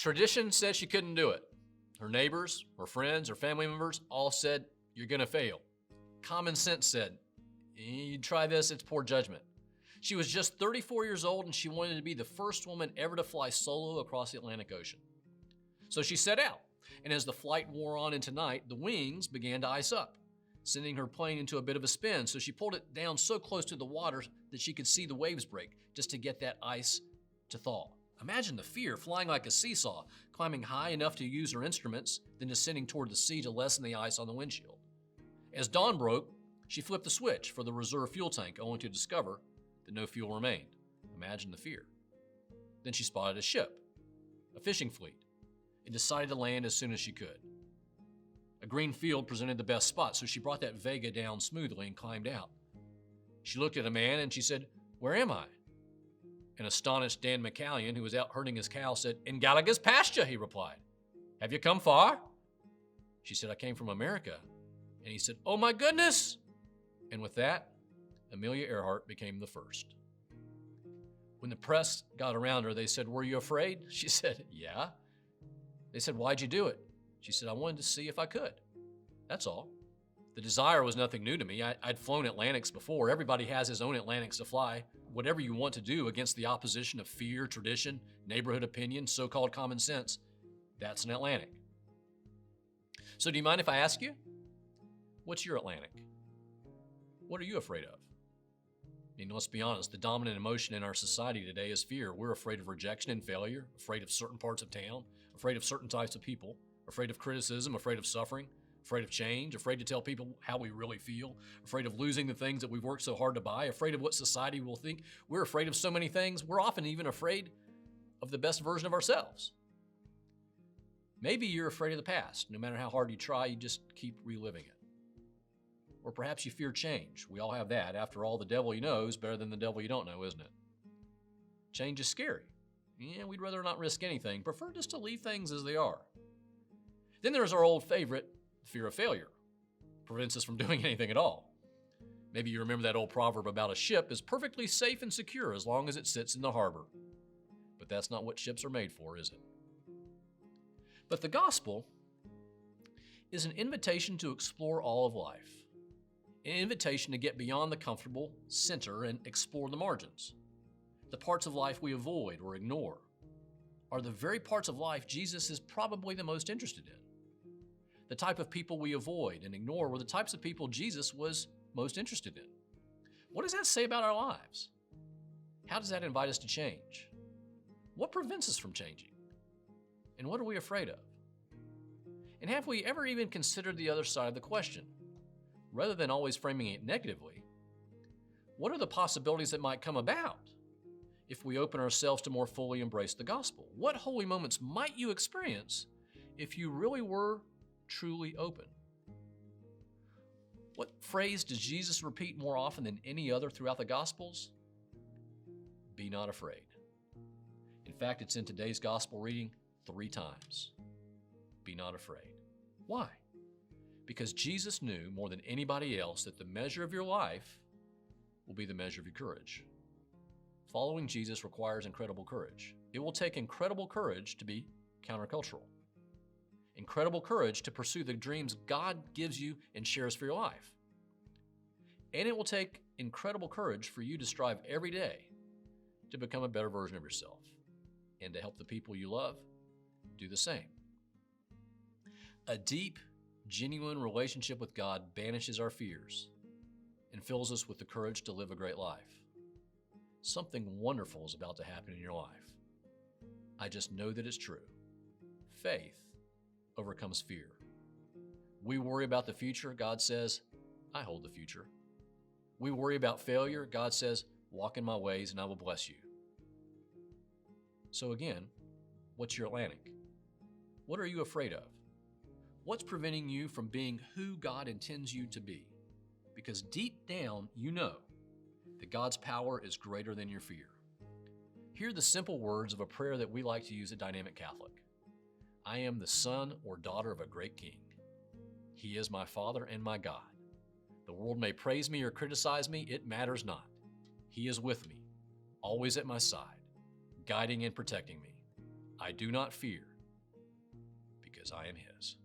Tradition said she couldn't do it. Her neighbors, her friends, her family members all said, you're going to fail. Common sense said, you try this, it's poor judgment. She was just 34 years old and she wanted to be the first woman ever to fly solo across the Atlantic Ocean. So she set out, and as the flight wore on into night, the wings began to ice up, sending her plane into a bit of a spin. So she pulled it down so close to the water that she could see the waves break just to get that ice to thaw. Imagine the fear, flying like a seesaw, climbing high enough to use her instruments, then descending toward the sea to lessen the ice on the windshield. As dawn broke, she flipped the switch for the reserve fuel tank, only to discover that no fuel remained. Imagine the fear. Then she spotted a ship, a fishing fleet, and decided to land as soon as she could. A green field presented the best spot, so she brought that Vega down smoothly and climbed out. She looked at a man and she said, "Where am I?" An astonished Dan McCallion, who was out herding his cow, said, "In Gallagher's pasture," he replied. "Have you come far?" She said, "I came from America." And he said, "Oh my goodness!" And with that, Amelia Earhart became the first. When the press got around her, they said, "Were you afraid?" She said, "Yeah." They said, "Why'd you do it?" She said, "I wanted to see if I could. That's all. The desire was nothing new to me. I'd flown Atlantics before. Everybody has his own Atlantics to fly. Whatever you want to do against the opposition of fear, tradition, neighborhood opinion, so-called common sense, that's an Atlantic. So do you mind if I ask you, what's your Atlantic? What are you afraid of? I mean, let's be honest, the dominant emotion in our society today is fear. We're afraid of rejection and failure, afraid of certain parts of town, afraid of certain types of people, afraid of criticism, afraid of suffering, afraid of change, afraid to tell people how we really feel, afraid of losing the things that we've worked so hard to buy, afraid of what society will think. We're afraid of so many things. We're often even afraid of the best version of ourselves. Maybe you're afraid of the past. No matter how hard you try, you just keep reliving it. Or perhaps you fear change. We all have that. After all, the devil you know is better than the devil you don't know, isn't it? Change is scary. Yeah, we'd rather not risk anything. Prefer just to leave things as they are. Then there's our old favorite, fear of failure. Prevents us from doing anything at all. Maybe you remember that old proverb about a ship is perfectly safe and secure as long as it sits in the harbor. But that's not what ships are made for, is it? But the gospel is an invitation to explore all of life. An invitation to get beyond the comfortable center and explore the margins. The parts of life we avoid or ignore are the very parts of life Jesus is probably the most interested in. The type of people we avoid and ignore were the types of people Jesus was most interested in. What does that say about our lives? How does that invite us to change? What prevents us from changing? And what are we afraid of? And have we ever even considered the other side of the question? Rather than always framing it negatively, what are the possibilities that might come about if we open ourselves to more fully embrace the gospel? What holy moments might you experience if you really were truly open? What phrase does Jesus repeat more often than any other throughout the Gospels? Be not afraid. In fact, it's in today's gospel reading 3 times. Be not afraid. Why? Because Jesus knew more than anybody else that the measure of your life will be the measure of your courage. Following Jesus requires incredible courage. It will take incredible courage to be countercultural. Incredible courage to pursue the dreams God gives you and shares for your life. And it will take incredible courage for you to strive every day to become a better version of yourself and to help the people you love do the same. A deep, genuine relationship with God banishes our fears and fills us with the courage to live a great life. Something wonderful is about to happen in your life. I just know that it's true. Faith overcomes fear. We worry about the future. God says, I hold the future. We worry about failure. God says, walk in my ways and I will bless you. So again, what's your Atlantic? What are you afraid of? What's preventing you from being who God intends you to be? Because deep down, you know that God's power is greater than your fear. Hear the simple words of a prayer that we like to use at Dynamic Catholic. I am the son or daughter of a great king. He is my Father and my God. The world may praise me or criticize me, it matters not. He is with me, always at my side, guiding and protecting me. I do not fear, as I am his.